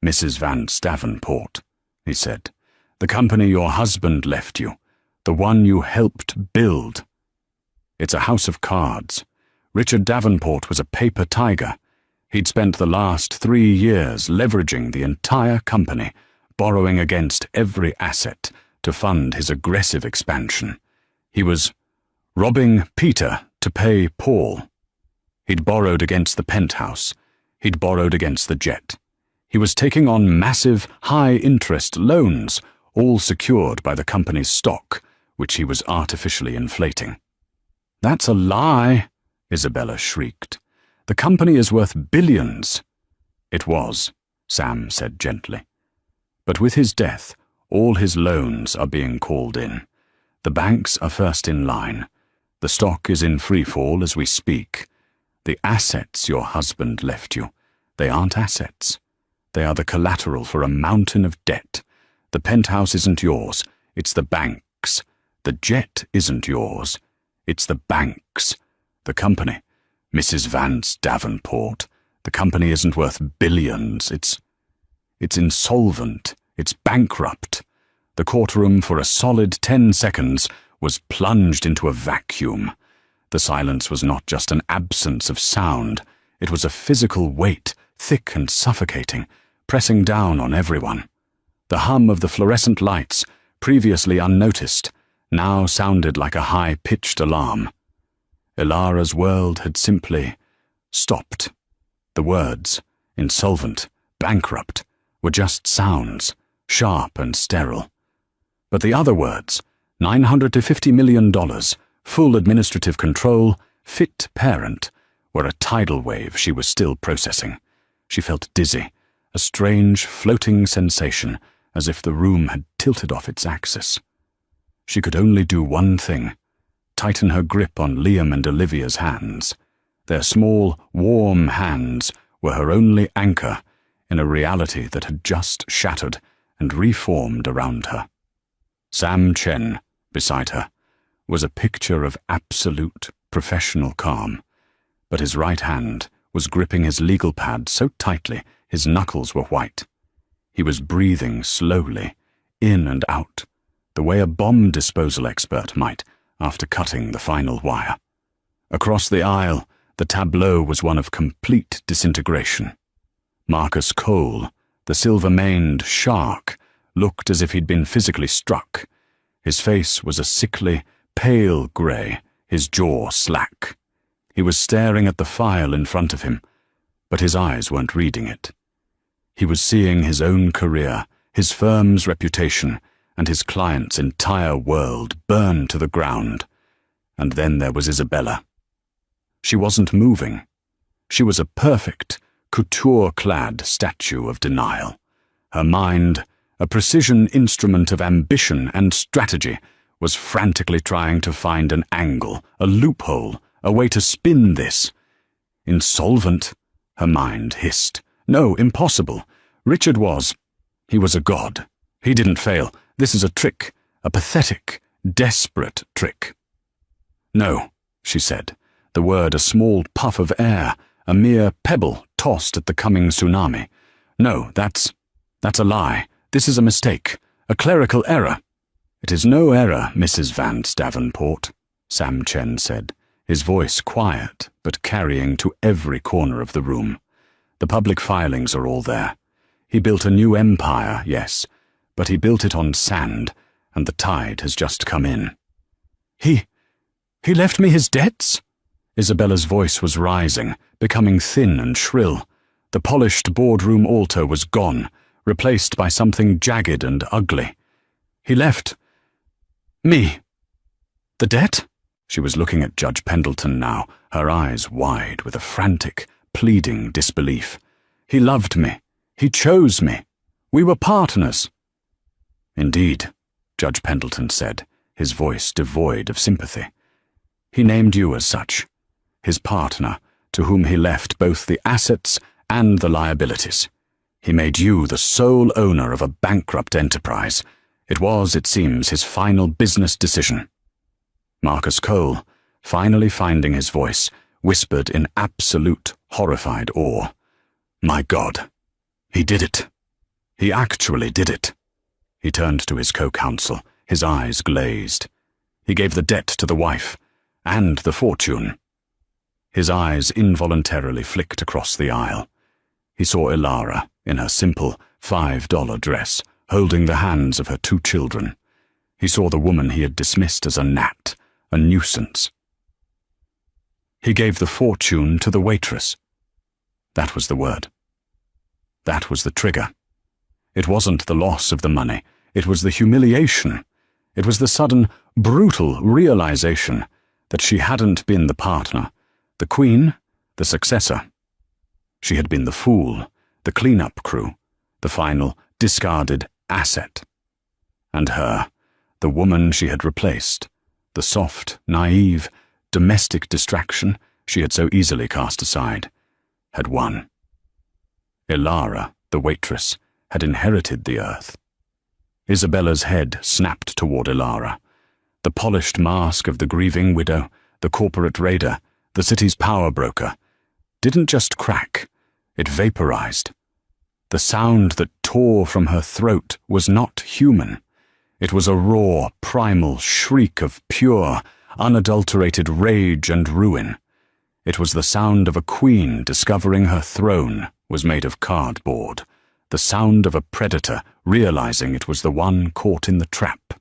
"Mrs. Vance Davenport," he said, "the company your husband left you, the one you helped build. It's a house of cards. Richard Davenport was a paper tiger. He'd spent the last 3 years leveraging the entire company, borrowing against every asset to fund his aggressive expansion. He was robbing Peter to pay Paul. He'd borrowed against the penthouse. He'd borrowed against the jet. He was taking on massive, high-interest loans, all secured by the company's stock, which he was artificially inflating." "That's a lie," Isabella shrieked. "The company is worth billions." "It was," Sam said gently. "But with his death, all his loans are being called in. The banks are first in line. The stock is in freefall as we speak. The assets your husband left you, they aren't assets. They are the collateral for a mountain of debt. The penthouse isn't yours, it's the bank's. The jet isn't yours, it's the bank's. The company, Mrs. Vance Davenport, the company isn't worth billions. It's insolvent. It's bankrupt." The courtroom for a solid 10 seconds was plunged into a vacuum. The silence was not just an absence of sound. It was a physical weight, thick and suffocating, pressing down on everyone. The hum of the fluorescent lights, previously unnoticed, now sounded like a high-pitched alarm. Ilara's world had simply stopped. The words, insolvent, bankrupt, were just sounds, sharp and sterile. But the other words, $900 to $50 million, full administrative control, fit parent, were a tidal wave she was still processing. She felt dizzy, a strange, floating sensation, as if the room had tilted off its axis. She could only do one thing: tighten her grip on Liam and Olivia's hands. Their small, warm hands were her only anchor in a reality that had just shattered and reformed around her. Sam Chen, beside her, was a picture of absolute professional calm, but his right hand was gripping his legal pad so tightly his knuckles were white. He was breathing slowly, in and out, the way a bomb disposal expert might after cutting the final wire. Across the aisle, the tableau was one of complete disintegration. Marcus Cole, the silver-maned shark, looked as if he'd been physically struck. His face was a sickly, pale grey, his jaw slack. He was staring at the file in front of him, but his eyes weren't reading it. He was seeing his own career, his firm's reputation, and his client's entire world burn to the ground. And then there was Isabella. She wasn't moving. She was a perfect, couture-clad statue of denial. Her mind, a precision instrument of ambition and strategy, was frantically trying to find an angle, a loophole, a way to spin this. Insolvent, her mind hissed. No, impossible. Richard was. He was a god. He didn't fail. This is a trick, a pathetic, desperate trick. "No," she said, the word a small puff of air, a mere pebble tossed at the coming tsunami. "No, that's a lie. This is a mistake, a clerical error." "It is no error, Mrs. Vance Davenport," Sam Chen said, his voice quiet but carrying to every corner of the room. "The public filings are all there. He built a new empire, yes, but he built it on sand, and the tide has just come in." He left me his debts?" Isabella's voice was rising, becoming thin and shrill. The polished boardroom altar was gone, replaced by something jagged and ugly. "He left me the debt?" She was looking at Judge Pendleton now, her eyes wide with a frantic, pleading disbelief. "He loved me. He chose me. We were partners." "Indeed," Judge Pendleton said, his voice devoid of sympathy. "He named you as such, his partner, to whom he left both the assets and the liabilities. He made you the sole owner of a bankrupt enterprise. It was, it seems, his final business decision." Marcus Cole, finally finding his voice, whispered in absolute, horrified awe. My God, he did it. He actually did it. He turned to his co-counsel, his eyes glazed. He gave the debt to the wife, and the fortune. His eyes involuntarily flicked across the aisle. He saw Ilara, in her simple $5 dress, holding the hands of her 2 children. He saw the woman he had dismissed as a gnat, a nuisance. He gave the fortune to the waitress. That was the word. That was the trigger. It wasn't the loss of the money. It was the humiliation. It was the sudden, brutal realization that she hadn't been the partner, the queen, the successor. She had been the fool, the clean-up crew, the final, discarded asset. And her, the woman she had replaced, the soft, naive, domestic distraction she had so easily cast aside, had won. Ilara, the waitress, had inherited the earth. Isabella's head snapped toward Ilara. The polished mask of the grieving widow, the corporate raider, the city's power broker, didn't just crack, it vaporized. The sound that tore from her throat was not human. It was a raw, primal shriek of pure, unadulterated rage and ruin. It was the sound of a queen discovering her throne was made of cardboard, the sound of a predator realizing it was the one caught in the trap.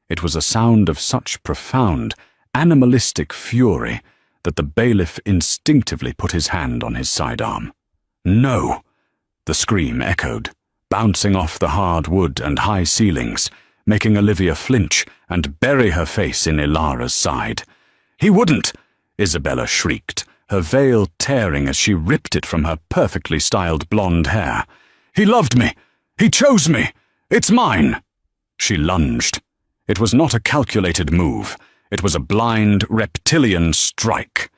It was a sound of such profound, animalistic fury that the bailiff instinctively put his hand on his sidearm. No! The scream echoed, bouncing off the hard wood and high ceilings, making Olivia flinch and bury her face in Ilara's side. He wouldn't! Isabella shrieked, her veil tearing as she ripped it from her perfectly styled blonde hair. He loved me! He chose me! It's mine! She lunged. It was not a calculated move. It was a blind, reptilian strike.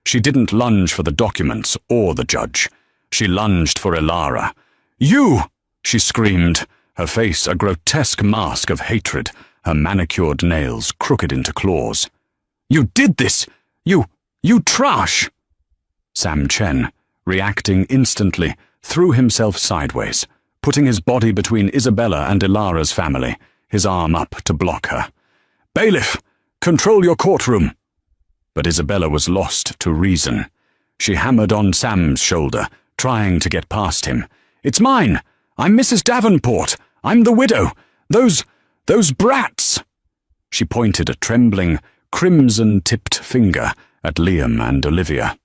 She didn't lunge for the documents or the judge. She lunged for Ilara. You! She screamed, her face a grotesque mask of hatred, her manicured nails crooked into claws. You did this! You trash! Sam Chen, reacting instantly, threw himself sideways, putting his body between Isabella and Ilara's family, his arm up to block her. Bailiff, control your courtroom! But Isabella was lost to reason. She hammered on Sam's shoulder, trying to get past him. It's mine! I'm Mrs. Davenport! I'm the widow! Those brats! She pointed a trembling, crimson-tipped finger at Liam and Olivia.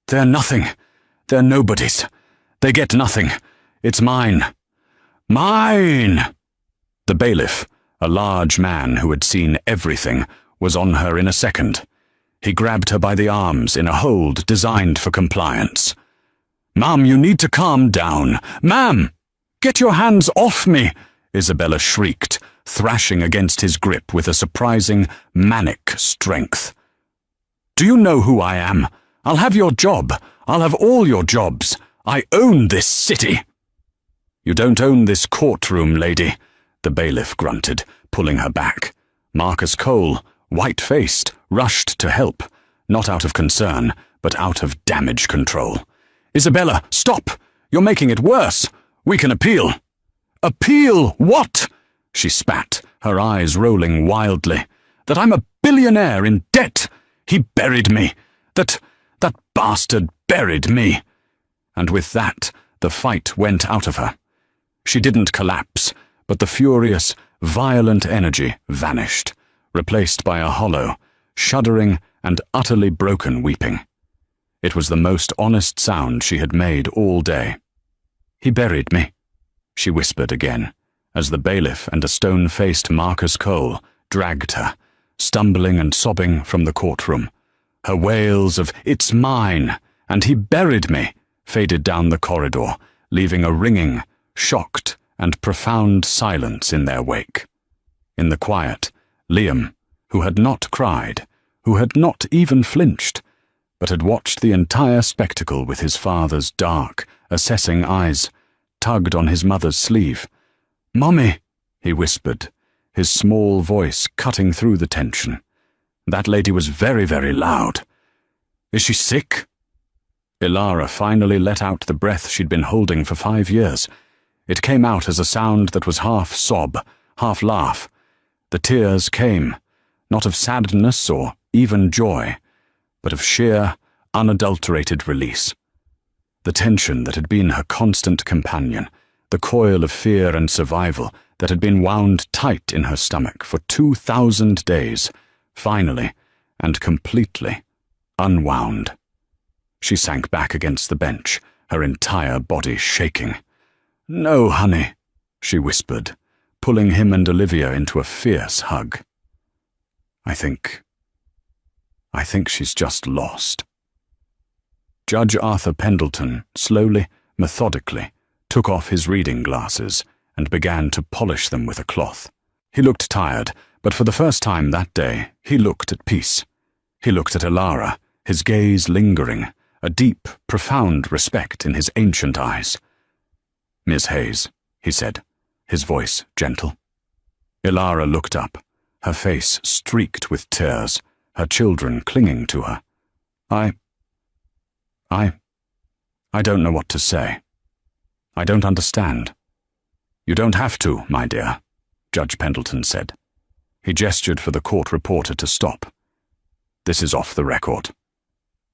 They're nothing. They're nobodies. They get nothing. It's mine. Mine! The bailiff, a large man who had seen everything, was on her in a second. He grabbed her by the arms in a hold designed for compliance. Ma'am, you need to calm down. Ma'am! Get your hands off me! Isabella shrieked, thrashing against his grip with a surprising, manic strength. Do you know who I am? I'll have your job. I'll have all your jobs. I own this city. You don't own this courtroom, lady, the bailiff grunted, pulling her back. Marcus Cole, white-faced, rushed to help, not out of concern, but out of damage control. Isabella, stop! You're making it worse. We can appeal. Appeal what? She spat, her eyes rolling wildly. That I'm a billionaire in debt. He buried me. That bastard buried me. And with that, the fight went out of her. She didn't collapse, but the furious, violent energy vanished, replaced by a hollow, shuddering and utterly broken weeping. It was the most honest sound she had made all day. He buried me, she whispered again, as the bailiff and a stone-faced Marcus Cole dragged her, stumbling and sobbing from the courtroom. Her wails of, "It's mine," and "He buried me," faded down the corridor, leaving a ringing, shocked, and profound silence in their wake. In the quiet, Liam, who had not cried, who had not even flinched, but had watched the entire spectacle with his father's dark, assessing eyes, tugged on his mother's sleeve. "Mummy," he whispered, his small voice cutting through the tension. That lady was very, very loud. Is she sick?" Ilara finally let out the breath she'd been holding for 5 years. It came out as a sound that was half sob, half laugh. The tears came, not of sadness or even joy, but of sheer, unadulterated release. The tension that had been her constant companion, the coil of fear and survival that had been wound tight in her stomach for 2,000 days, finally and completely unwound. She sank back against the bench, her entire body shaking. "No, honey," she whispered, pulling him and Olivia into a fierce hug. I think she's just lost." Judge Arthur Pendleton slowly, methodically, took off his reading glasses and began to polish them with a cloth. He looked tired, but for the first time that day, he looked at peace. He looked at Ilara, his gaze lingering, a deep, profound respect in his ancient eyes. "Miss Hayes," he said, his voice gentle. Ilara looked up, her face streaked with tears, her children clinging to her. I don't know what to say. I don't understand." "You don't have to, my dear," Judge Pendleton said. He gestured for the court reporter to stop. "This is off the record."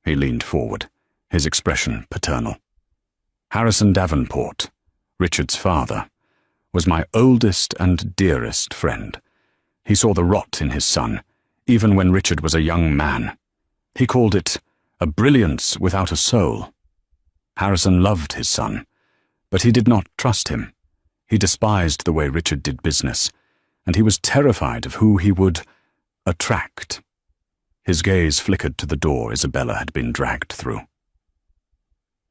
He leaned forward, his expression paternal. "Harrison Davenport, Richard's father, was my oldest and dearest friend. He saw the rot in his son, even when Richard was a young man. He called it a brilliance without a soul. Harrison loved his son, but he did not trust him. He despised the way Richard did business, and he was terrified of who he would attract." His gaze flickered to the door Isabella had been dragged through.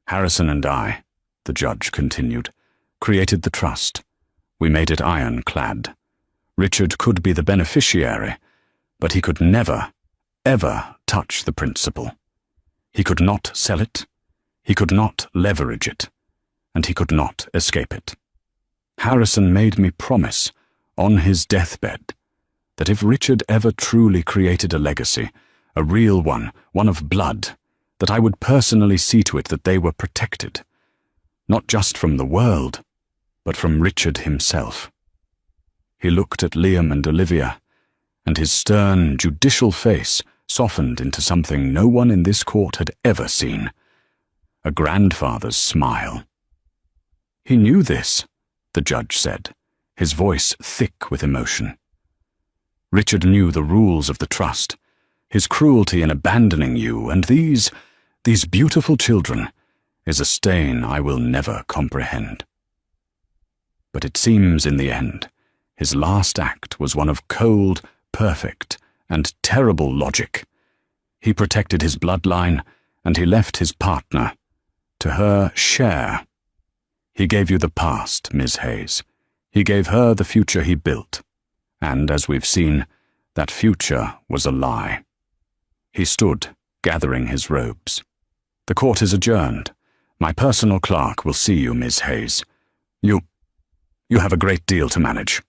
"Harrison and I," the judge continued, "created the trust. We made it ironclad. Richard could be the beneficiary, but he could never, ever touch the principal. He could not sell it, he could not leverage it, and he could not escape it. Harrison made me promise, on his deathbed, that if Richard ever truly created a legacy, a real one of blood, that I would personally see to it that they were protected, not just from the world, but from Richard himself." He looked at Liam and Olivia, and his stern, judicial face softened into something no one in this court had ever seen: a grandfather's smile. "He knew this," the judge said, his voice thick with emotion. "Richard knew the rules of the trust, his cruelty in abandoning you and these beautiful children is a stain I will never comprehend. But it seems in the end, his last act was one of cold, perfect, and terrible logic. He protected his bloodline, and he left his partner to her share. He gave you the past, Miss Hayes. He gave her the future he built. And, as we've seen, that future was a lie." He stood, gathering his robes. "The court is adjourned. My personal clerk will see you, Miss Hayes. You have a great deal to manage."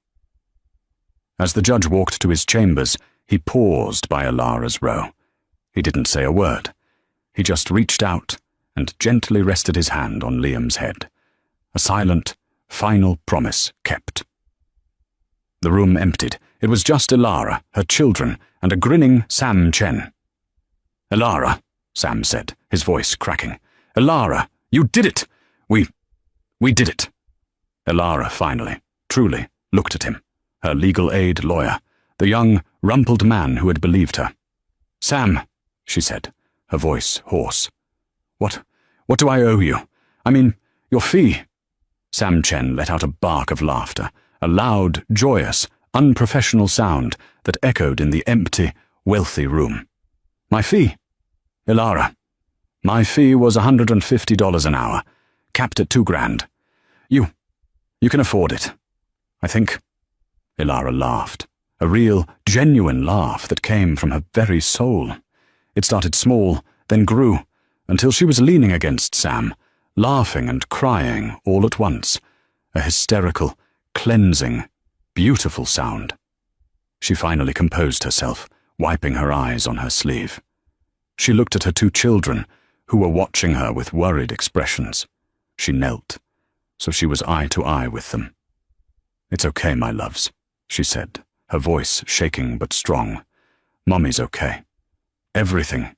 As the judge walked to his chambers, he paused by Ilara's row. He didn't say a word. He just reached out and gently rested his hand on Liam's head. A silent, final promise kept. The room emptied. It was just Ilara, her children, and a grinning Sam Chen. "Ilara," Sam said, his voice cracking. "Ilara, you did it! We did it!" Ilara finally, truly, looked at him, her legal aid lawyer, the young, rumpled man who had believed her. "Sam," she said, her voice hoarse. What do I owe you? I mean, your fee." Sam Chen let out a bark of laughter, a loud, joyous, unprofessional sound that echoed in the empty, wealthy room. "My fee? Ilara, my fee was $150 an hour, capped at $2,000. You can afford it, I think." Ilara laughed, a real, genuine laugh that came from her very soul. It started small, then grew, until she was leaning against Sam, laughing and crying all at once, a hysterical, cleansing, beautiful sound. She finally composed herself, wiping her eyes on her sleeve. She looked at her two children, who were watching her with worried expressions. She knelt, so she was eye to eye with them. "It's okay, my loves," she said, her voice shaking but strong. "Mommy's okay. Everything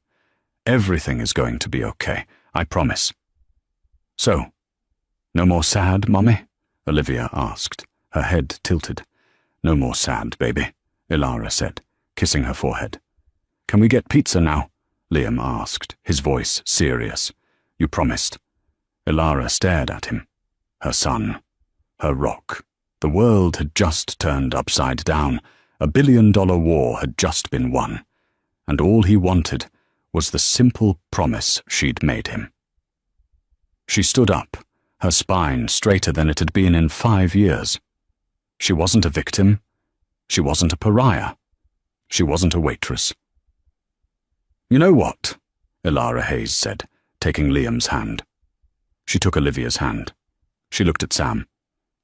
is going to be okay, I promise." "So, no more sad, Mommy?" Olivia asked, her head tilted. "No more sad, baby," Ilara said, kissing her forehead. "Can we get pizza now?" Liam asked, his voice serious. "You promised." Ilara stared at him. Her son. Her rock. The world had just turned upside down. A billion-dollar war had just been won. And all he wanted was the simple promise she'd made him. She stood up, her spine straighter than it had been in 5 years. She wasn't a victim. She wasn't a pariah. She wasn't a waitress. "You know what?" Ilara Hayes said, taking Liam's hand. She took Olivia's hand. She looked at Sam.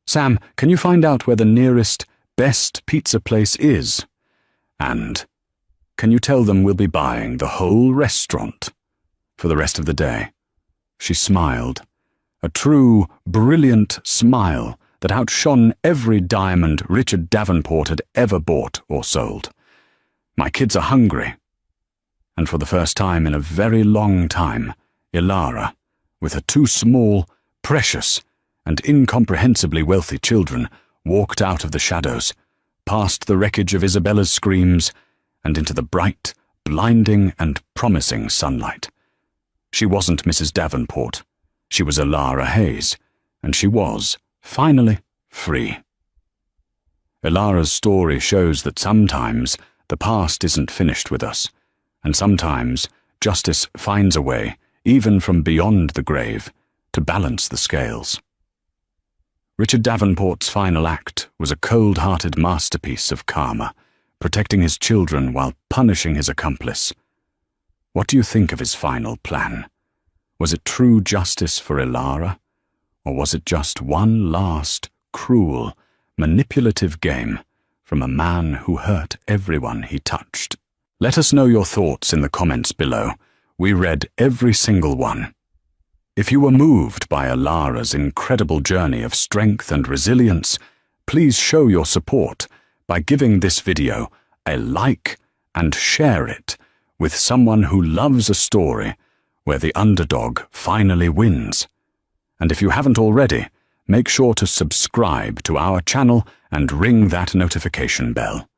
"Sam, can you find out where the nearest, best pizza place is? And can you tell them we'll be buying the whole restaurant for the rest of the day?" She smiled. A true, brilliant smile that outshone every diamond Richard Davenport had ever bought or sold. "My kids are hungry." And for the first time in a very long time, Ilara, with her two small, precious, and incomprehensibly wealthy children, walked out of the shadows, past the wreckage of Isabella's screams, and into the bright, blinding, and promising sunlight. She wasn't Mrs. Davenport. She was Ilara Hayes, and she was, finally, free. Ilara's story shows that sometimes the past isn't finished with us, and sometimes justice finds a way, even from beyond the grave, to balance the scales. Richard Davenport's final act was a cold-hearted masterpiece of karma, protecting his children while punishing his accomplice. What do you think of his final plan? Was it true justice for Ilara, or was it just one last, cruel, manipulative game from a man who hurt everyone he touched? Let us know your thoughts in the comments below. We read every single one. If you were moved by Ilara's incredible journey of strength and resilience, please show your support by giving this video a like and share it with someone who loves a story where the underdog finally wins. And if you haven't already, make sure to subscribe to our channel and ring that notification bell.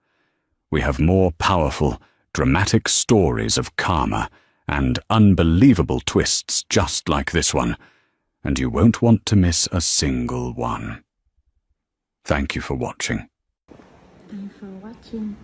We have more powerful, dramatic stories of karma and unbelievable twists just like this one, and you won't want to miss a single one. Thank you for watching. Thanks for watching.